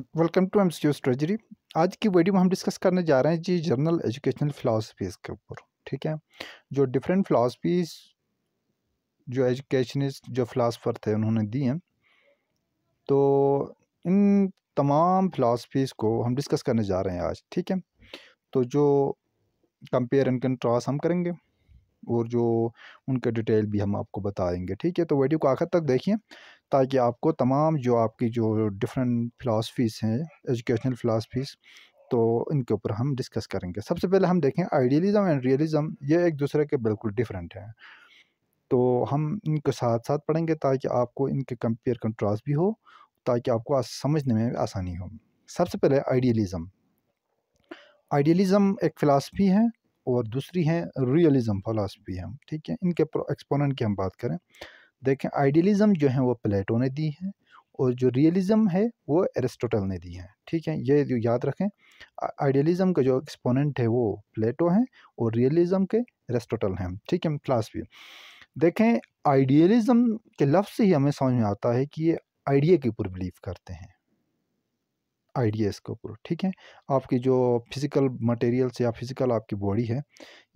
Welcome to MCQ strategy. आज की video में हम डिस्कस करने जा रहे हैं जी जनरल एजुकेशनल फ़िलासफ़ीज़ के ऊपर। ठीक है, जो डिफरेंट फ़िलासफ़ीज़ जो एजुकेशनिस्ट जो फ़िलासफ़र थे उन्होंने दी हैं, तो इन तमाम फ़िलासफ़ीज़ को हम डिस्कस करने जा रहे हैं आज। ठीक है, तो जो कंपेयर एंड कंट्रास्ट हम करेंगे और जो उनका डिटेल भी हम आपको बताएंगे। ठीक है, तो वीडियो को आखिर तक देखिए ताकि आपको तमाम जो आपकी जो डिफरेंट फ़िलासफ़ीज़ हैं, एजुकेशनल फ़िलासफ़ीज़, तो इनके ऊपर हम डिस्कस करेंगे। सबसे पहले हम देखें आइडियलिज़म एंड रियलिज़म, ये एक दूसरे के बिल्कुल डिफरेंट हैं। तो हम इनको साथ-साथ पढ़ेंगे ताकि आपको इनके कंपेयर कंट्रास्ट भी हो, ताकि आपको समझने में आसानी हो। सबसे पहले आइडियलिज़म। आइडियलिज़म एक फ़िलासफ़ी है और दूसरी है रियलिज़म फ़िलासफ़ी है। ठीक है, इनके एक्सपोनेंट की हम बात करें, देखें आइडियलिज़म जो है वो प्लेटो ने दी है और जो रियलिज़म है वो एरिस्टोटल ने दी है। ठीक है, ये जो याद रखें, आइडियलिज़म का जो एक्सपोनेंट है वो प्लेटो है और रियलिज़म के एरिस्टोटल हैं। ठीक है, फ़िलासफ़ी देखें, आइडियलिज़म के लफ्ज़ से ही हमें समझ में आता है कि ये आइडिया के ऊपर बिलीव करते हैं, आइडियाज़ के ऊपर। ठीक है, आपकी जो फिज़िकल मटेरियल्स या फिज़िकल आपकी बॉडी है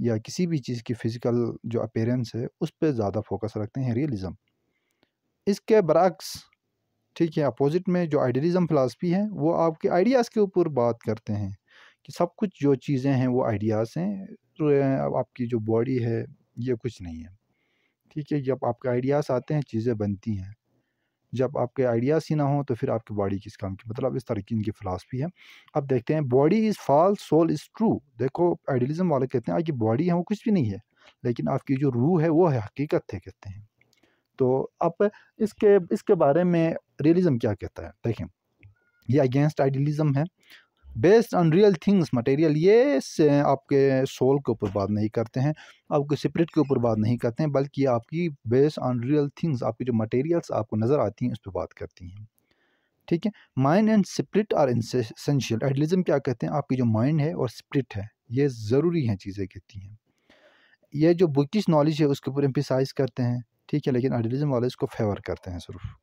या किसी भी चीज़ की फ़िज़िकल जो अपीयरेंस है उस पे ज़्यादा फ़ोकस रखते हैं रियलिज़म। इसके बरअक्स, ठीक है, अपोज़िट में जो आइडियलिज़म फ़िलासफ़ी है वो आपके आइडियाज़ के ऊपर बात करते हैं कि सब कुछ जो चीज़ें हैं वो आइडियाज़ हैं। तो आपकी जो बॉडी है ये कुछ नहीं है। ठीक है, जब आपके आइडियाज़ आते हैं चीज़ें बनती हैं। जब आपके आइडियाज़ ही ना हो तो फिर आपकी बॉडी किस काम की, मतलब इस तरह की इनकी फ़िलासफ़ी है। अब देखते हैं, body is false soul is true. देखो, आइडियलिज़म वाले कहते हैं आपकी बॉडी है वो कुछ भी नहीं है, लेकिन आपकी जो रूह है वो है हकीकत है, कहते हैं। तो अब इसके इसके बारे में रियलिज़म क्या कहता है? देखें, ये अगेंस्ट आइडियलिज़म है। Based on real things material, ये से आपके सोल के ऊपर बात नहीं करते हैं, आपके स्पिरिट के ऊपर बात नहीं करते हैं, बल्कि ये आपकी बेस्ड ऑन रियल थिंग्स, आपकी जो मटेरियल्स आपको नज़र आती हैं उस पे बात करती हैं। ठीक है, mind and spirit are essential. Idealism क्या कहते हैं, आपकी जो माइंड है और स्पिरिट है ये ज़रूरी हैं चीज़ें, कहती हैं। ये जो बुकिश नॉलेज है उसके ऊपर एम्फसाइज़ करते हैं। ठीक है, लेकिन आइडियलिज़म वाले इसको फेवर करते हैं सिर्फ।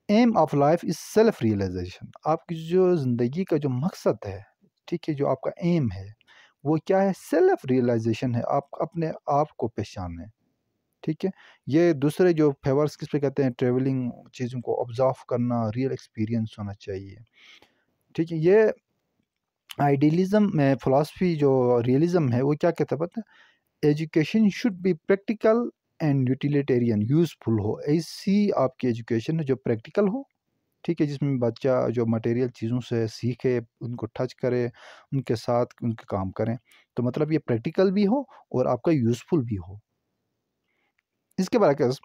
Aim of life is self realisation. आपकी जो ज़िंदगी का जो मकसद है, ठीक है, जो आपका एम है वो क्या है? सेल्फ रियलाइजेशन है, आप अपने आप को पहचानें। ठीक है, ये दूसरे जो फेवर्स किस पे कहते हैं, ट्रेवलिंग, चीज़ों को ऑब्जर्व करना, रियल एक्सपीरियंस होना चाहिए। ठीक है, ये आइडियलिज्म में फ़िलासफ़ी जो रियलिज़म है वो क्या कहता है पता है? Education should be practical and utilitarian, useful हो। ऐसी आपकी एजुकेशन है जो प्रैक्टिकल हो, ठीक है, जिसमें बच्चा जो मटेरियल चीज़ों से सीखे, उनको टच करे, उनके साथ उनके काम करें। तो मतलब ये प्रैक्टिकल भी हो और आपका यूज़फुल भी हो। इसके बरअक्स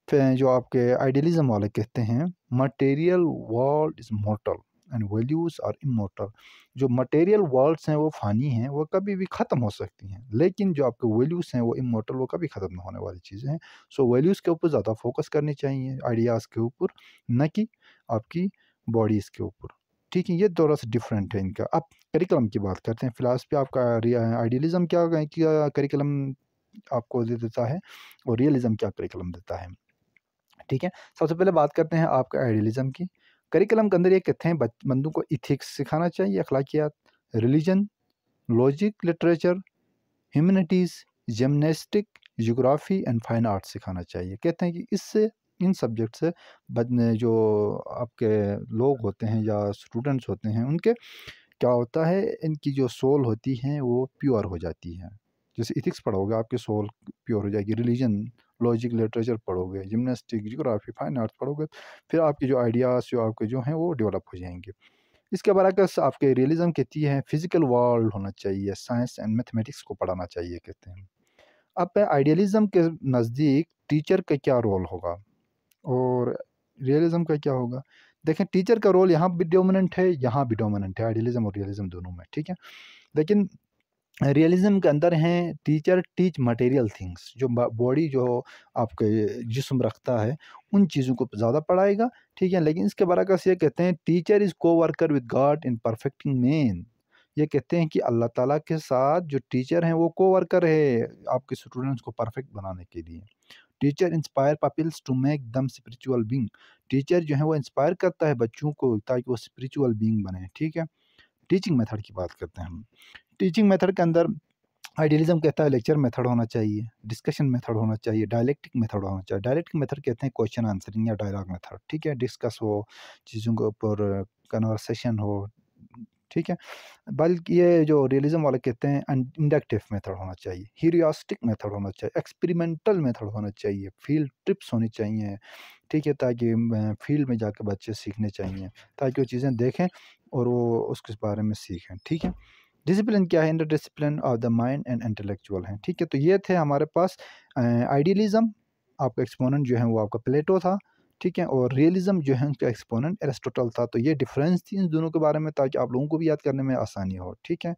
फिर जो आपके आइडियलिज़म वाले कहते हैं, material world is mortal and values are immortal. जो मटेरियल वर्ल्ड्स हैं वो फ़ानी हैं, वो कभी भी ख़त्म हो सकती हैं, लेकिन जो आपके वैल्यूज़ हैं वो इमॉर्टल, वो कभी ख़त्म ना होने वाली चीज़ें हैं। सो वैल्यूज़ के ऊपर ज़्यादा फोकस करनी चाहिए, आइडियाज़ के ऊपर, न कि आपकी बॉडीज़ के ऊपर। ठीक है, ये थोड़ा-सा डिफरेंट है इनका। अब करिकुलम की बात करते हैं। फ़िलॉसफ़ी आपका आइडियलिज़म क्या करिकुलम आपको दे देता है और रियलिज़म क्या करिकुलम देता है। ठीक है, सबसे पहले बात करते हैं आपका आइडियलिज़म की। करिकुलम के अंदर ये कहते हैं बंदों को इथिक्स सिखाना चाहिए, अखलाकियात, religion, logic, literature, humanities, gymnastic, geography and fine arts सिखाना चाहिए। कहते हैं कि इससे, इन सब्जेक्ट से जो आपके लोग होते हैं या स्टूडेंट्स होते हैं उनके क्या होता है, इनकी जो सोल होती है वो प्योर हो जाती है। जैसे इथिक्स पढ़ोगे आपकी सोल प्योर हो जाएगी, रिलीजन, लॉजिक, लिटरेचर पढ़ोगे, जिम्नास्टिक, ज्योग्राफी, फाइन आर्ट्स पढ़ोगे, फिर आपके जो आइडियाज़ जो आपके जो हैं वो डेवलप हो जाएंगे। इसके बरअक्स आपके रियलिज्म कहती है फिजिकल वर्ल्ड होना चाहिए, साइंस एंड मैथमेटिक्स को पढ़ाना चाहिए, कहते हैं। अब आइडियलिज्म के नज़दीक टीचर का क्या रोल होगा और रियलिज्म का क्या होगा? देखें, टीचर का रोल यहाँ भी डोमिनेंट है, यहाँ भी डोमिनेंट है, आइडियलिज्म और रियलिज्म दोनों में। ठीक है, लेकिन रियलिज्म के अंदर हैं टीचर टीच मटेरियल थिंग्स, जो बॉडी जो आपके जिस्म रखता है उन चीज़ों को ज़्यादा पढ़ाएगा। ठीक है, लेकिन इसके बरअक्स ये कहते हैं टीचर इज़ को worker with God in perfecting man. ये कहते हैं कि अल्लाह ताला के साथ जो टीचर हैं वो को वर्कर है आपके स्टूडेंट्स को परफेक्ट बनाने के लिए। Teacher inspire pupils to make them spiritual being. Teacher जो है वो इंस्पायर करता है बच्चों को ताकि वो स्पिरिचुअल बीइंग बने, ठीक है। टीचिंग मेथड की बात करते हैं हम। टीचिंग मेथड के अंदर आइडियलिज्म कहता है लेक्चर मेथड होना चाहिए, डिस्कशन मेथड होना चाहिए, डायलेक्टिक मेथड होना चाहिए। डायलेक्टिक मेथड कहते हैं क्वेश्चन आंसरिंग या डायलॉग मेथड, ठीक है। डिस्कस हो, चीज़ों के ऊपर कन्वर्सेशन हो, ठीक है। बल्कि ये जो रियलिज्म वाले कहते हैं इंडक्टिव मेथड होना चाहिए, ह्यूरिस्टिक मेथड होना चाहिए, एक्सपेरिमेंटल मेथड होना चाहिए, फील्ड ट्रिप्स होनी चाहिए, ठीक है, ताकि फील्ड में जाकर बच्चे सीखने चाहिए, ताकि वो चीज़ें देखें और वो उसके बारे में सीखें, ठीक है। डिसिप्लिन क्या है? Inter discipline of the mind and intellectual हैं, ठीक है। तो ये थे हमारे पास आइडियलिज्म, आपका एक्सपोनेंट जो है वो आपका प्लेटो था, ठीक है, और रियलिज्म जो है उनका एक्सपोनेंट एरिस्टोटल था। तो ये डिफरेंस थी इन दोनों के बारे में ताकि आप लोगों को भी याद करने में आसानी हो, ठीक है।